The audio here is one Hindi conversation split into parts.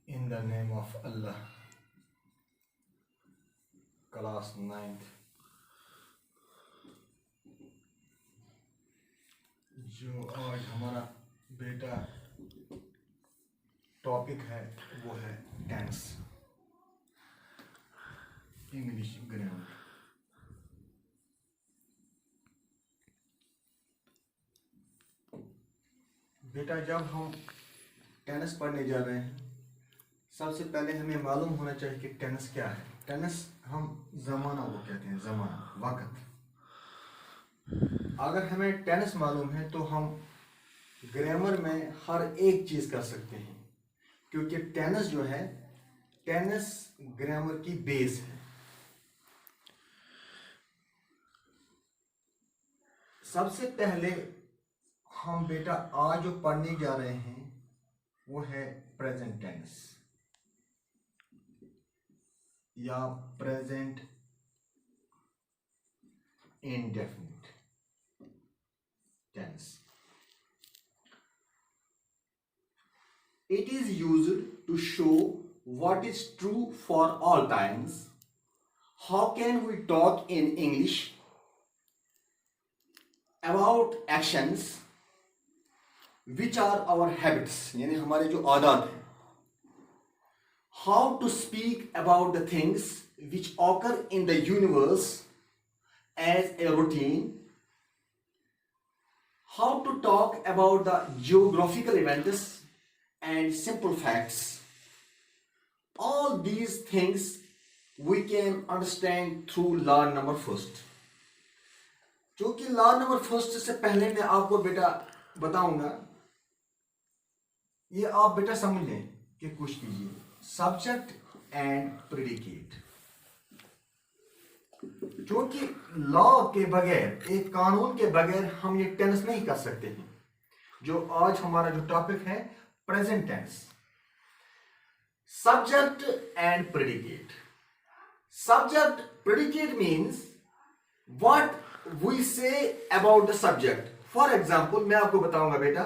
In the name of Allah. Class 9th, जो आज हमारा बेटा टॉपिक है वो है टेंस, इंग्लिश ग्रामर। बेटा जब हम टेंस पढ़ने जा रहे हैं, सबसे पहले हमें मालूम होना चाहिए कि टेंस क्या है। टेंस हम ज़माना वो कहते हैं, ज़माना, वक्त। अगर हमें टेंस मालूम है तो हम ग्रामर में हर एक चीज़ कर सकते हैं, क्योंकि टेंस जो है, टेंस ग्रामर की बेस है। सबसे पहले हम बेटा आज जो पढ़ने जा रहे हैं वो है प्रेजेंट टेंस या present indefinite tense. It is used to show what is true for all times. How can we talk in English about actions which are our habits, यानी हमारे जो आदत हैं। How to speak about the things which occur in the universe as a routine. How to talk about the geographical events and simple facts. All these things we can understand through law number first. क्योंकि लॉ नंबर फर्स्ट से पहले मैं आपको बेटा बताऊंगा, ये आप बेटा समझ लें कि कुछ कीजिए, सब्जेक्ट एंड प्रेडिकेट। क्योंकि लॉ के बगैर, एक कानून के बगैर हम ये टेंस नहीं कर सकते हैं। जो आज हमारा जो टॉपिक है present tense, subject and predicate. Subject predicate means what we say about the subject. For example मैं आपको बताऊंगा बेटा,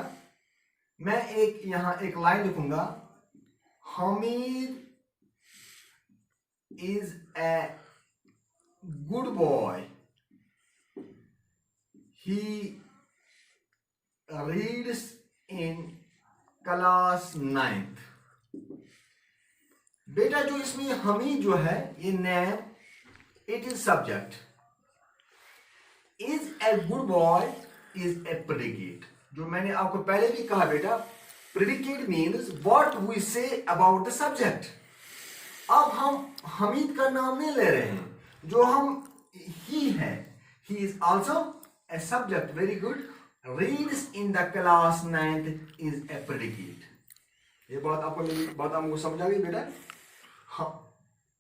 मैं यहां एक लाइन लिखूंगा, Hamid is a good boy, he reads in class 9th। बेटा जो इसमें हमीद जो है, ये name, it is subject, is a good boy is a predicate. जो मैंने आपको पहले भी कहा बेटा, predicate means what we say about the subject. अब हम हमीद का नाम नहीं ले रहे हैं, जो हम ही है, he is also a subject, very good, reads in the class 9th is a predicate. ये बात आपको समझ आ गई बेटा।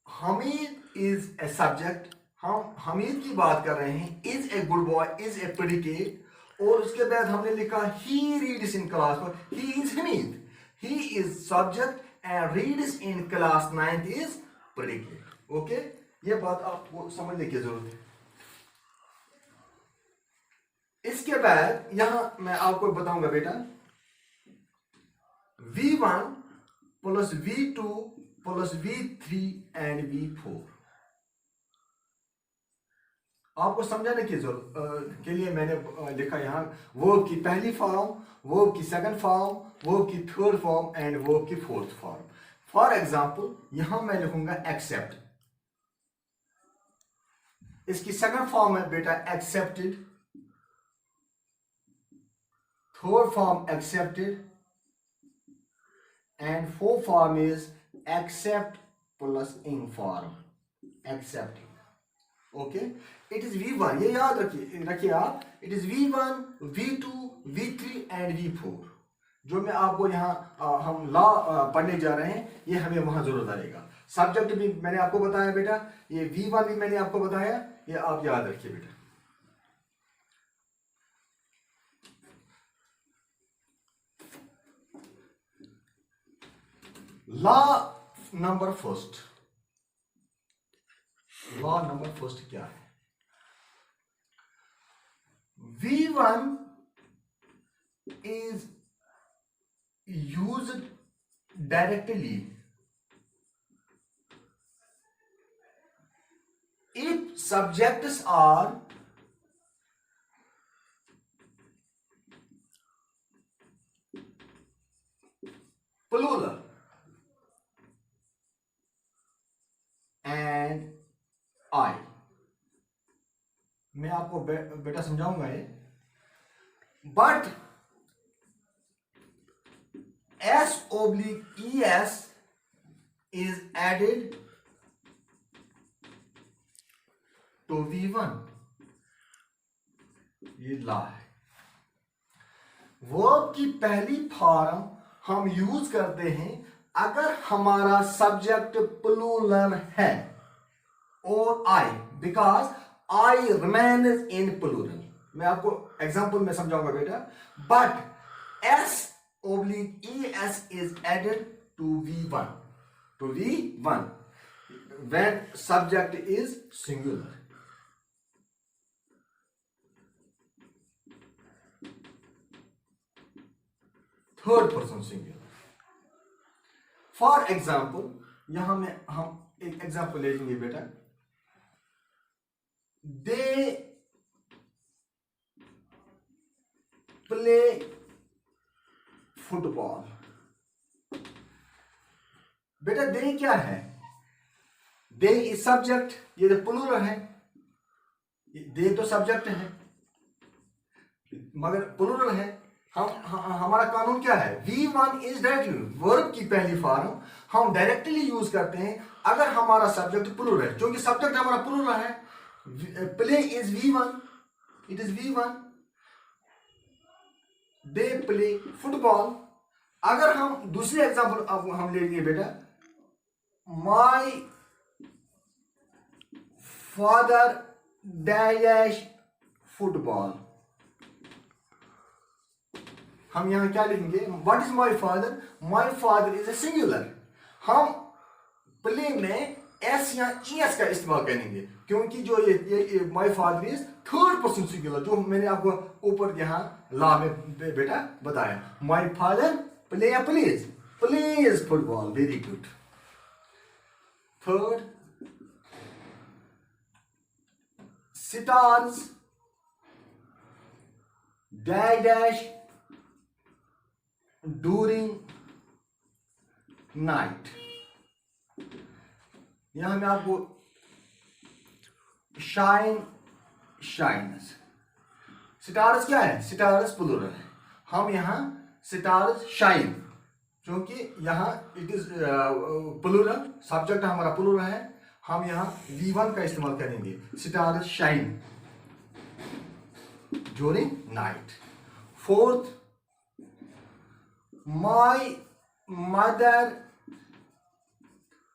हमीद इज ए सब्जेक्ट, हम हमीद की बात कर रहे हैं, is a good boy is a predicate, और उसके बाद हमने लिखा ही reads in class, he is Hamid, he is subject and reads in class 9th is predicate. Okay, ये बात आपको समझने की जरूरत है। इसके बाद यहां मैं आपको बताऊंगा बेटा, V1 plus V2 plus V3 and V4। आपको समझाने की जरूरत के लिए मैंने लिखा यहां वर्ब की पहली फॉर्म, वर्ब की सेकंड फॉर्म, वर्ब की थर्ड फॉर्म एंड वर्ब की फोर्थ फॉर्म। फॉर एग्जाम्पल यहां मैं लिखूंगा एक्सेप्ट, इसकी सेकंड फॉर्म है बेटा accepted, third form accepted and fourth form is accept plus ing form, accepting. Okay, it is V1, ये याद रखिए आप, it is V1, V2, V3 and V4। जो मैं आपको यहाँ हम लॉ पढ़ने जा रहे हैं, ये हमें वहां जरूरत आएगा। सब्जेक्ट भी मैंने आपको बताया बेटा, ये V1 भी मैंने आपको बताया, ये आप याद रखिए बेटा। Law number first, law number first क्या है? V1 is used directly subjects are plural and I. मैं आपको बेटा समझाऊंगा ये. But S/ES is added to V1. ये ला है. वर्ब की पहली फॉर्म हम यूज करते हैं अगर हमारा सब्जेक्ट प्लूरल है और I, because I remains in plural. मैं आपको एग्जांपल में समझाऊंगा बेटा. But S/ES is added to V1 when subject is singular. Third person singular. For example यहां में हम एक एग्जाम्पल ले लेंगे बेटा. They play football. बेटा दे क्या है? They is subject. ये तो प्लूरल है. दे तो सब्जेक्ट है मगर प्लूरल है. हमारा कानून क्या है? V1 इज डायरेक्टली वर्ब की पहली फॉर्म हम डायरेक्टली यूज करते हैं अगर हमारा सब्जेक्ट प्लूरल है. क्योंकि सब्जेक्ट हमारा प्लूरल है. Play is V1, it is V1. They play football. अगर हम दूसरी एग्जांपल अब हम लेंगे बेटा. My father dash football. हम यहां क्या लिखेंगे? What is my father? My father is a singular. हम प्ले में एस या ईएस का इस्तेमाल करेंगे क्योंकि जो ये my father is third person singular, जो मैंने आपको ऊपर यहां लॉ में बेटा बताया. माय फादर प्ले या pledge football. Very good. Third, stars dash during night. यहां में आपको शाइन्स. स्टार्स क्या है? स्टार्स प्लूरल है. हम यहां स्टार्स शाइन, क्योंकि यहां इट इज प्लूरल, सब्जेक्ट हमारा प्लूरल है. हम यहां V1 का इस्तेमाल करेंगे. Stars shine during night. Fourth, My mother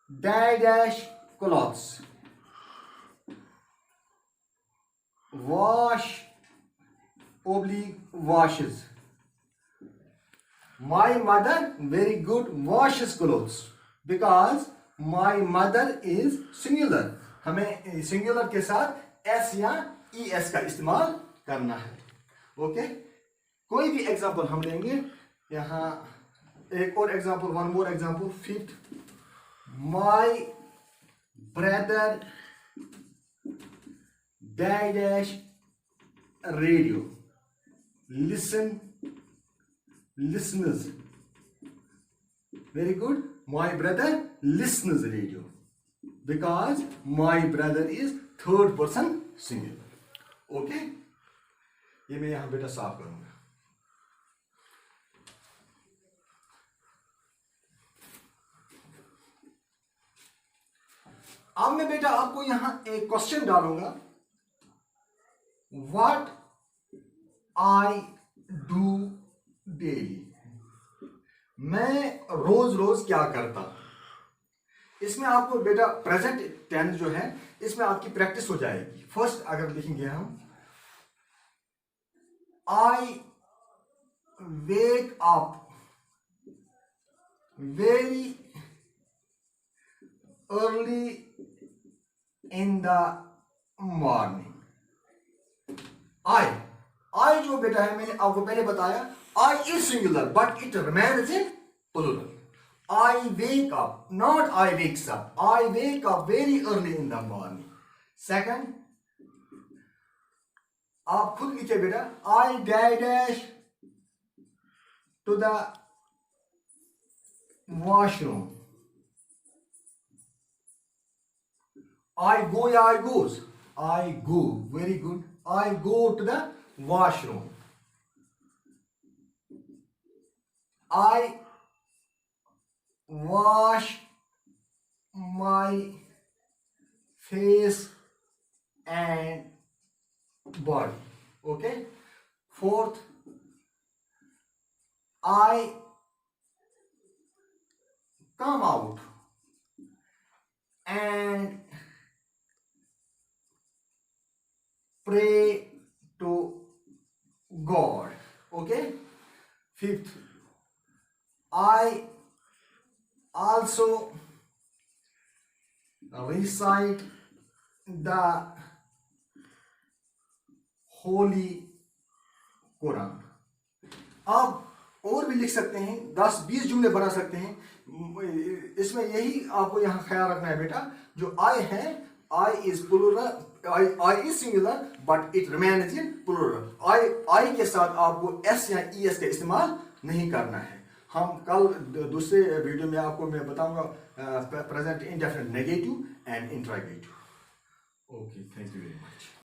dash clothes. Washes. My mother very good washes clothes because my mother is singular. हमें सिंगुलर के साथ S या ES का इस्तेमाल करना है. ओके. कोई भी एग्जांपल हम लेंगे. यहां एक और example, one more example. Fifth, my brother dash radio. Listeners. Very good. My brother listeners radio because my brother is third person singular. Okay. ये मैं यहां बेटा साफ करूंगा. अब मैं बेटा आपको यहां एक क्वेश्चन डालूंगा. What I do daily. मैं रोज रोज क्या करता. इसमें आपको बेटा प्रेजेंट टेंस जो है इसमें आपकी प्रैक्टिस हो जाएगी. फर्स्ट अगर लिखेंगे हम, I wake up very early in the morning. I जो बेटा है मैंने आपको पहले बताया, I is singular but it remains in plural. I wake up, not I wakes up. I wake up very early in the morning. सेकंड, आप खुद लिखे बेटा, I dash to the washroom. I go या I goes? I go, very good. I go to the washroom. I wash my face and body. Okay. Fourth, I come out and pray to God. Okay. Fifth, I also recite the Holy Quran. आप और भी लिख सकते हैं, 10-20 जुमले बना सकते हैं। इसमें यही आपको यहाँ ख्याल रखना है बेटा, जो आई है, I is plural, I is singular but it remains in plural. I के साथ आपको एस या ई एस का इस्तेमाल नहीं करना है। हम कल दूसरे वीडियो में आपको मैं बताऊंगा present indefinite negative and interrogative. Okay, thank you very much.